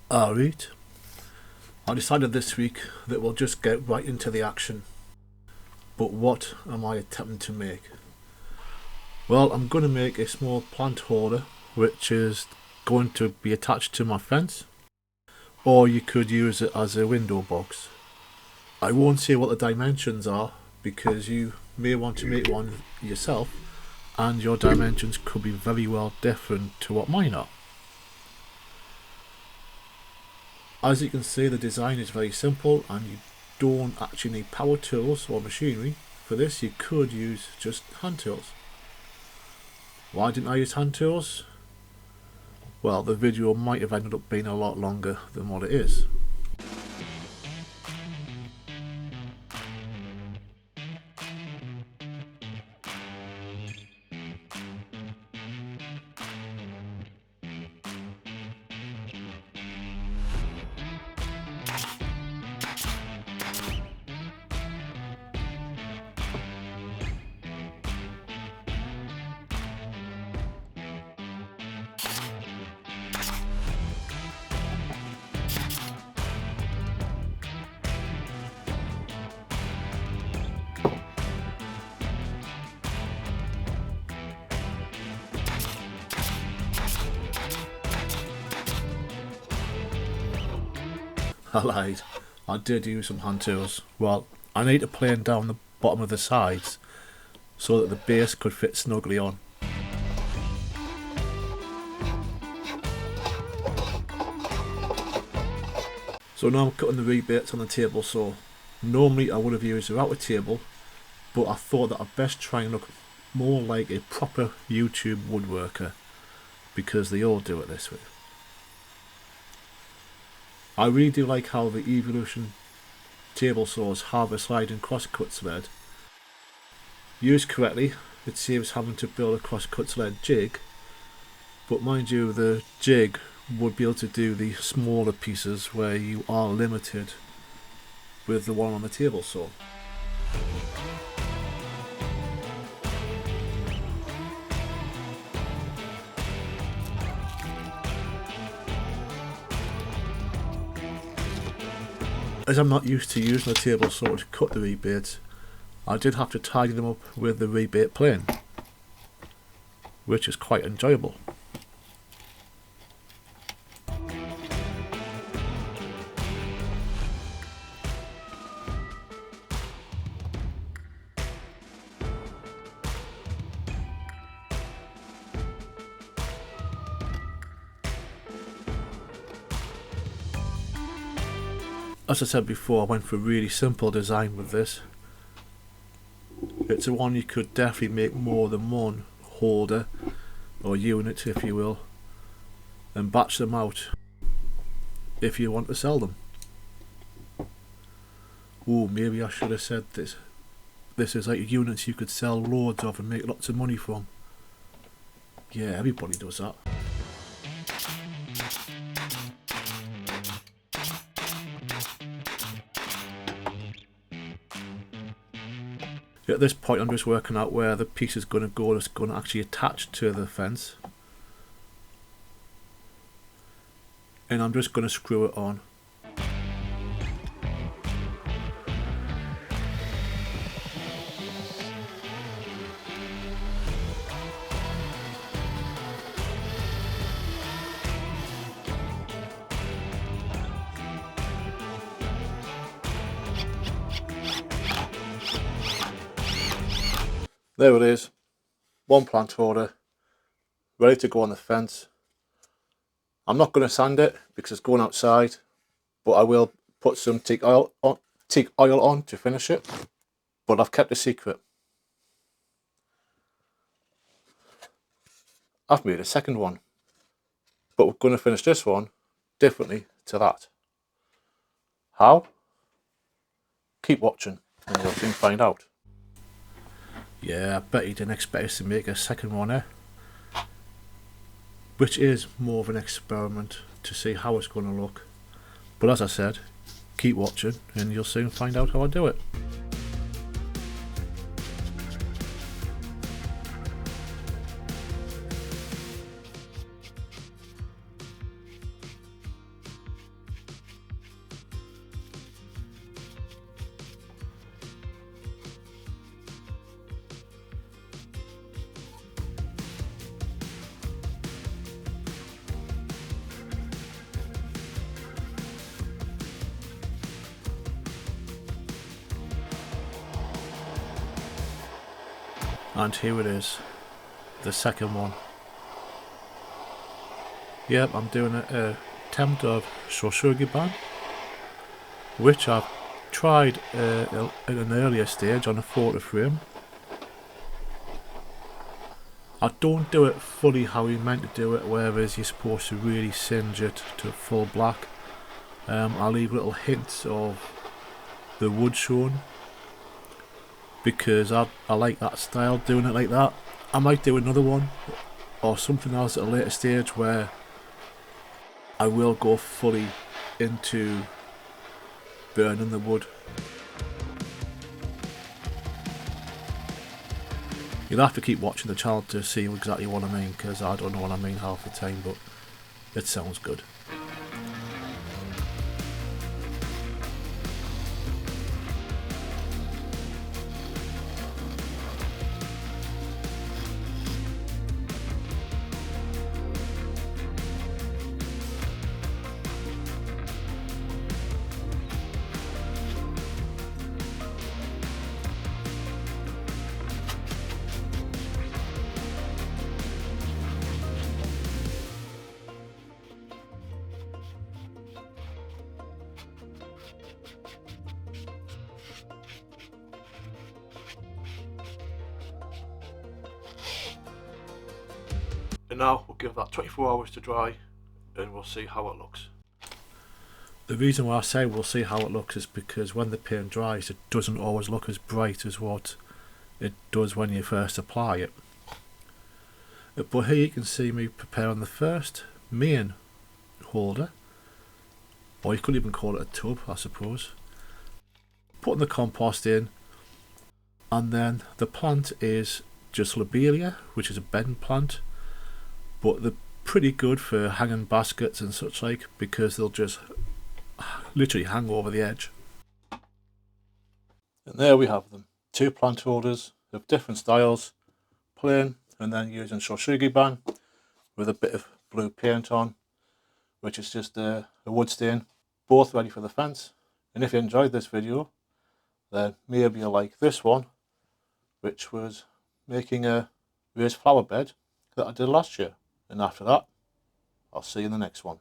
Alright, I decided this week that we'll just get right into the action. But what am I attempting to make? Well, I'm going to make a small plant holder which is going to be attached to my fence, or you could use it as a window box. I won't say what the dimensions are because you may want to make one yourself and your dimensions could be very well different to what mine are. As you can see, the design is very simple and you don't actually need power tools or machinery. For this you could use just hand tools. Why didn't I use hand tools? Well, the video might have ended up being a lot longer than what it is. I lied, I did use some hand tools. Well, I need to plane down the bottom of the sides so that the base could fit snugly on. So now I'm cutting the rebates on the table saw. Normally I would have used a router table, but I thought that I'd best try and look more like a proper YouTube woodworker because they all do it this way. I really do like how the Evolution table saws have a sliding crosscut thread. Used correctly, it saves having to build a crosscut thread jig, but mind you, the jig would be able to do the smaller pieces where you are limited with the one on the table saw. As I'm not used to using a table saw to cut the rebates, I did have to tidy them up with the rebate plane, which is quite enjoyable. As I said before, I went for a really simple design with this. It's a one you could definitely make more than one holder or unit, if you will, and batch them out if you want to sell them. Ooh, maybe I should have said this. This is like units you could sell loads of and make lots of money from. Yeah, everybody does that. At this point I'm just working out where the piece is going to go that's going to actually attach to the fence, and I'm just going to screw it on. There it is, one plant holder, ready to go on the fence. I'm not going to sand it because it's going outside, but I will put some teak oil on to finish it, but I've kept a secret. I've made a second one, but we're going to finish this one differently to that. How? Keep watching and you'll soon find out. Yeah, I bet you didn't expect us to make a second one, eh? Which is more of an experiment to see how it's going to look. But as I said, keep watching and you'll soon find out how I do it. And here it is, the second one. Yep, I'm doing an attempt of shoshugibun, which I've tried at an earlier stage on a photo frame. I don't do it fully how you're meant to do it, whereas you're supposed to really singe it to full black. I leave little hints of the wood shown, because I like that style, doing it like that. I might do another one or something else at a later stage where I will go fully into burning the wood. You'll have to keep watching the channel to see exactly what I mean, because I don't know what I mean half the time, but it sounds good. And now we'll give that 24 hours to dry and we'll see how it looks. The reason why I say we'll see how it looks is because when the paint dries it doesn't always look as bright as what it does when you first apply it. But here you can see me preparing the first main holder, or you could even call it a tub, I suppose. Putting the compost in, and then the plant is just lobelia, which is a bed plant, but they're pretty good for hanging baskets and such like, because they'll just literally hang over the edge. And there we have them, two plant holders of different styles, plain and then using shoshugibun with a bit of blue paint on, which is just a wood stain, both ready for the fence. And if you enjoyed this video, then maybe you'll like this one, which was making a raised flower bed that I did last year. And after that, I'll see you in the next one.